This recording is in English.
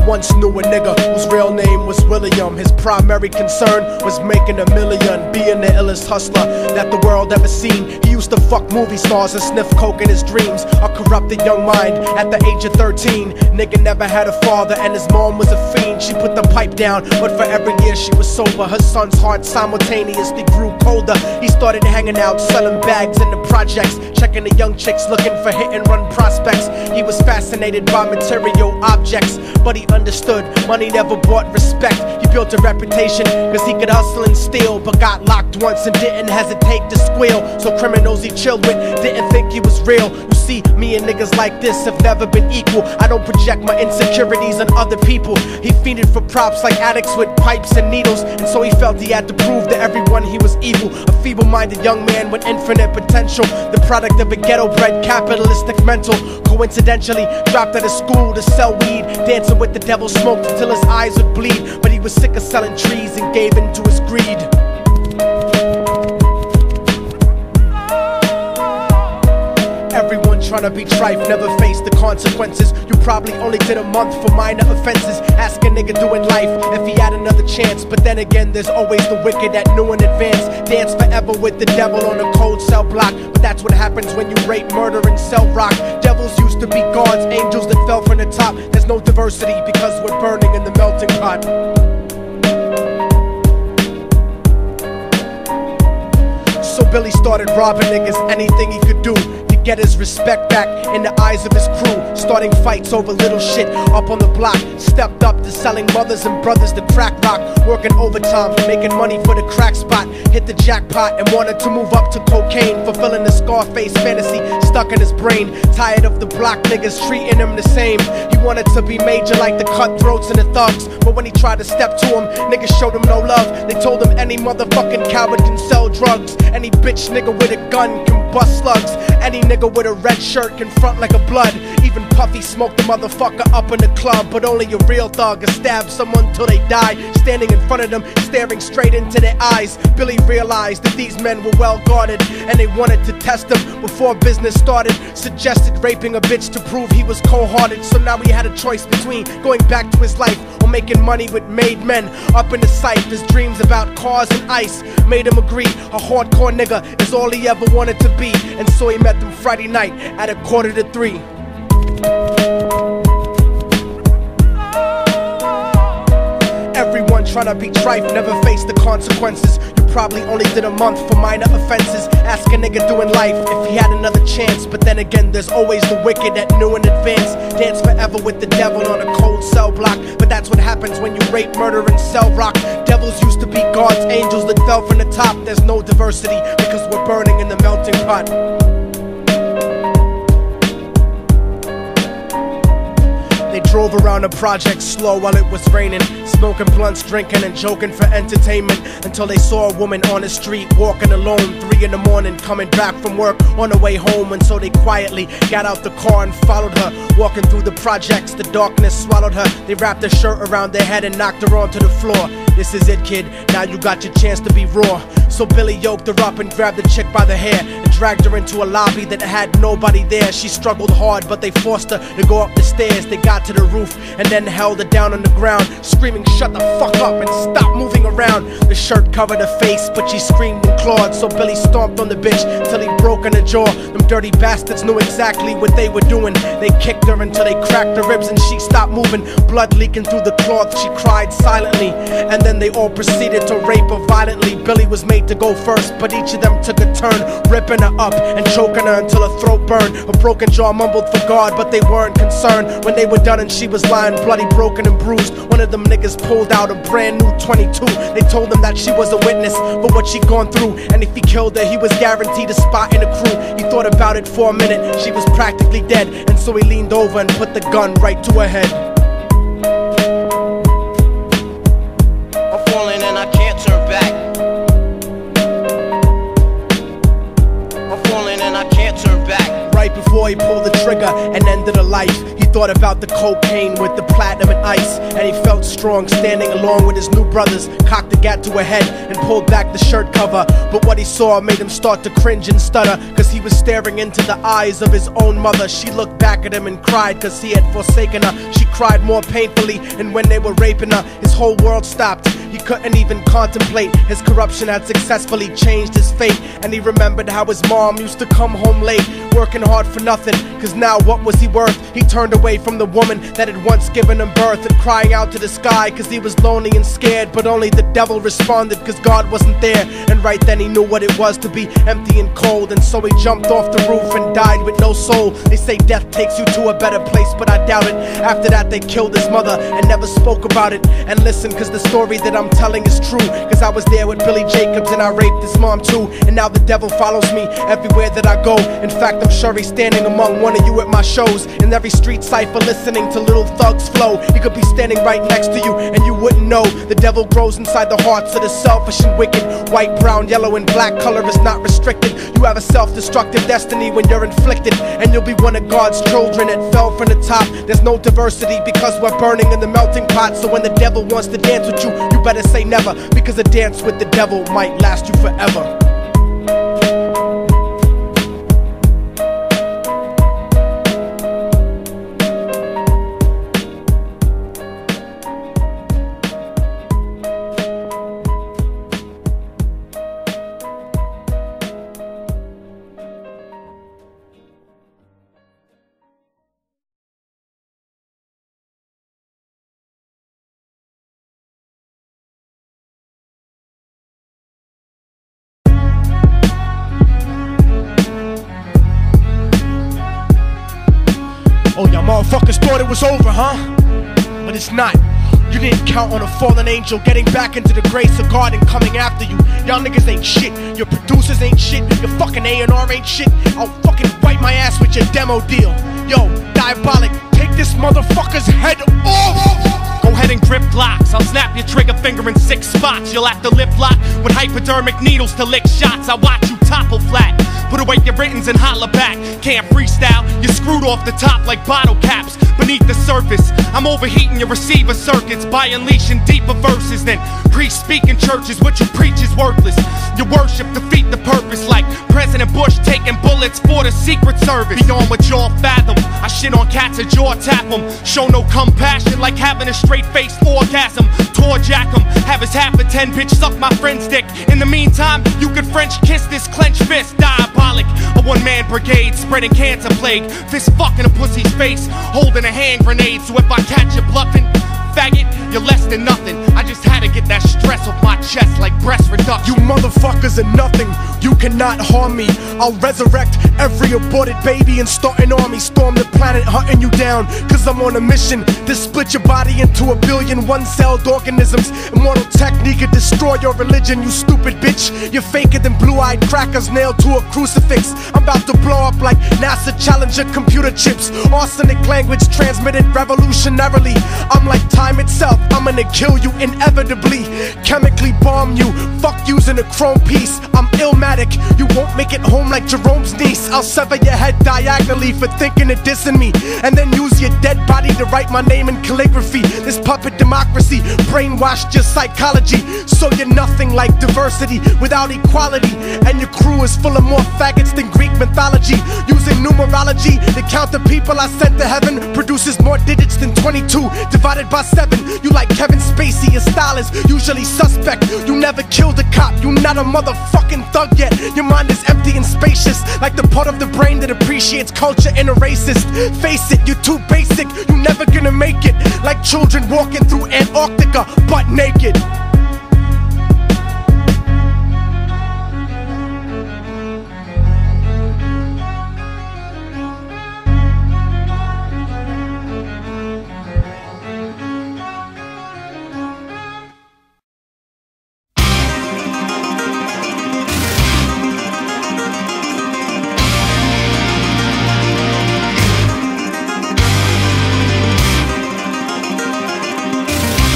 once knew a nigga whose real name was William. His primary concern was making $1 million, being the illest hustler that the world ever seen. He used to fuck movie stars and sniff coke in his dreams. A corrupted young mind at the age of 13. Nigga never had a father and his mom was a fiend. She put the pipe down, but for every year she was sober, her son's heart simultaneously grew colder. He started hanging out, selling bags in the projects, checking the young chicks looking for hit and run prospects. He was fascinated by material objects, but he understood money never bought respect. He built a reputation cause he could hustle and steal, but got locked once and didn't hesitate to squeal. So criminals he chilled with didn't think he was real. You see, me and niggas like this have never been equal. I don't project my insecurities on other people. He fiended for props like addicts with pipes and needles, and so he felt he had to prove to everyone he was evil. A feeble-minded young man with infinite potential, the product of a ghetto-bred capitalistic mental. Coincidentally dropped out of school to sell weed, dancing with the devil, smoked until his eyes would bleed. But he was sick of selling trees and gave in to his greed. Everyone tryna be trife, never face the consequences. You probably only did a month for minor offenses. Ask a nigga doing life if he had another chance. But then again, there's always the wicked that knew in advance. Dance forever with the devil on a cold cell block. But that's what happens when you rape, murder, and sell rock. Devils used to be gods, angels that fell from the top. There's no diversity because we're burning in the melting pot. So Billy started robbing niggas, anything he could do to get his respect back in the eyes of his crew. Starting fights over little shit up on the block. Stepped up to selling mothers and brothers to crack rock. Working overtime, making money for the crack spot. Hit the jackpot and wanted to move up to cocaine, fulfilling the Scarface fantasy stuck in his brain. Tired of the block niggas treating him the same. He wanted to be major like the cutthroats and the thugs. But when he tried to step to him, niggas showed him no love. They told him any motherfucking coward can sell drugs. Any bitch nigga with a gun can bust slugs. Any nigga with a red shirt can front like a blood. Even Puffy smoked the motherfucker up in the club. But only a real thug can stab someone till they die. Standing in front of them, staring straight into their eyes, Billy realized that these men were well guarded, and they wanted to test him before business started. Suggested raping a bitch to prove he was cold-hearted. So now he had a choice between going back to his life or making money with made men. Up in the sight, his dreams about cars and ice made him agree a hardcore nigga is all he ever wanted to be. And so he met them Friday night at 2:45. Everyone tryna be trife, never face the consequences. You probably only did a month for minor offenses. Ask a nigga doing life if he had another chance. But then again, there's always the wicked that knew in advance. Dance forever with the devil on a cold cell block. But that's what happens when you rape, murder, and sell rock. Devils used to be gods, angels that fell from the top. There's no diversity because we're burning in the melting pot. They drove around the project slow while it was raining, smoking blunts, drinking and joking for entertainment, until they saw a woman on the street walking alone, 3 in the morning, coming back from work on her way home. And so they quietly got out the car and followed her, walking through the projects. The darkness swallowed her. They wrapped her shirt around their head and knocked her onto the floor. This is it, kid, now you got your chance to be raw. So Billy yoked her up and grabbed the chick by the hair and dragged her into a lobby that had nobody there. She struggled hard, but they forced her to go up the stairs. They got to the roof and then held her down on the ground, screaming, "Shut the fuck up and stop moving around." The shirt covered her face, but she screamed and clawed. So Billy stomped on the bitch till he broke in her jaw. Them dirty bastards knew exactly what they were doing. They kicked her until they cracked her ribs and she stopped moving. Blood leaking through the cloth, she cried silently. And then they all proceeded to rape her violently. Billy was made to go first, but each of them took a turn, ripping her up and choking her until her throat burned. Her broken jaw mumbled for God, but they weren't concerned. When they were done and she was lying bloody, broken and bruised, one of them niggas pulled out a brand new 22. They told him that she was a witness for what she'd gone through, and if he killed her, he was guaranteed a spot in the crew. He thought about it for a minute, she was practically dead, and so he leaned over and put the gun right to her head. I'm falling and I can't turn back. I'm falling and I can't turn back. Right before he pulled the trigger and ended her life, he thought about the cocaine with the platinum and ice, and he felt strong standing along with his new brothers. Cocked the gat to her head and pulled back the shirt cover, but what he saw made him start to cringe and stutter, cause he was staring into the eyes of his own mother. She looked back at him and cried cause he had forsaken her. She cried more painfully, and when they were raping her, his whole world stopped. He couldn't even contemplate. His corruption had successfully changed his fate, and he remembered how his mom used to come home late, working hard for nothing, cause now what was he worth? He turned away from the woman that had once given him birth, and crying out to the sky cause he was lonely and scared, but only the devil responded cause God wasn't there. And right then he knew what it was to be empty and cold, and so he jumped off the roof and died with no soul. They say death takes you to a better place, but I doubt it. After that they killed his mother and never spoke about it. And listen, cause the story that I'm telling is true, cause I was there with Billy Jacobs and I raped his mom too. And now the devil follows me everywhere that I go. In fact, I'm sure he's standing among one of you at my shows, in every street cipher listening to Little Thug's flow. He could be standing right next to you and you wouldn't know. The devil grows inside the hearts of the selfish and wicked. White, brown, yellow and black color is not restricted. You have a self-destructive destiny when you're inflicted, and you'll be one of God's children that fell from the top. There's no diversity because we're burning in the melting pot. So when the devil wants to dance with you, you better say never, because a dance with the devil might last you forever. Oh, y'all motherfuckers thought it was over, huh? But it's not. You didn't count on a fallen angel getting back into the grace of God and coming after you. Y'all niggas ain't shit. Your producers ain't shit. Your fucking A&R ain't shit. I'll fucking wipe my ass with your demo deal. Yo, Diabolic, take this motherfucker's head off! Go ahead and grip Glocks. I'll snap your trigger finger in 6 spots. You'll have to lip lock with hypodermic needles to lick shots. I watch you topple flat. Put away your writtens and holla back. Can't freestyle, you're screwed off the top like bottle caps. Beneath the surface, I'm overheating your receiver circuits by unleashing deeper verses than priests speak in churches. What you preach is worthless. Your worship defeat the purpose, like President Bush taking bullets for the Secret Service. Beyond what y'all fathom, I shit on cats and jaw tap them. Show no compassion like having a straight-faced orgasm. Tour jack 'em, have his half a 10 bitch suck my friend's dick. In the meantime, you could French kiss this clenched fist. Diabolic, a one-man brigade spreading cancer plague. Fist fucking a pussy's face, holding a hand grenade. So if I catch you bluffing, faggot, you're less than nothing. I just had to get that stress off my chest like breast reduction. You motherfuckers are nothing. You cannot harm me. I'll resurrect every aborted baby and start an army. Storm the planet hunting you down, cause I'm on a mission to split your body into a billion one-celled organisms. Immortal technique could destroy your religion, you stupid bitch. You're faker than blue-eyed crackers nailed to a crucifix. I'm about to blow up like NASA Challenger computer chips. Arsenic language transmitted revolutionarily. I'm like time itself, I'm gonna kill you inevitably. Chemically bomb you, fuck using a chrome piece. I'm illmatic, you won't make it home like Jerome's niece. I'll sever your head diagonally for thinking of dissing me, and then use your dead body to write my name in calligraphy. This puppet democracy brainwashed your psychology, so you're nothing like diversity without equality. And your crew is full of more faggots than Greek mythology. Using numerology to count the people I sent to heaven produces more digits than 22 divided by 7. You like Kevin Spacey, your style is usually suspect. You never killed a cop, you not a motherfucking thug yet. Your mind is empty and spacious, like the part of the brain that appreciates culture in a racist. Face it, you're too basic, you never gonna make it. Like children walking through Antarctica butt naked.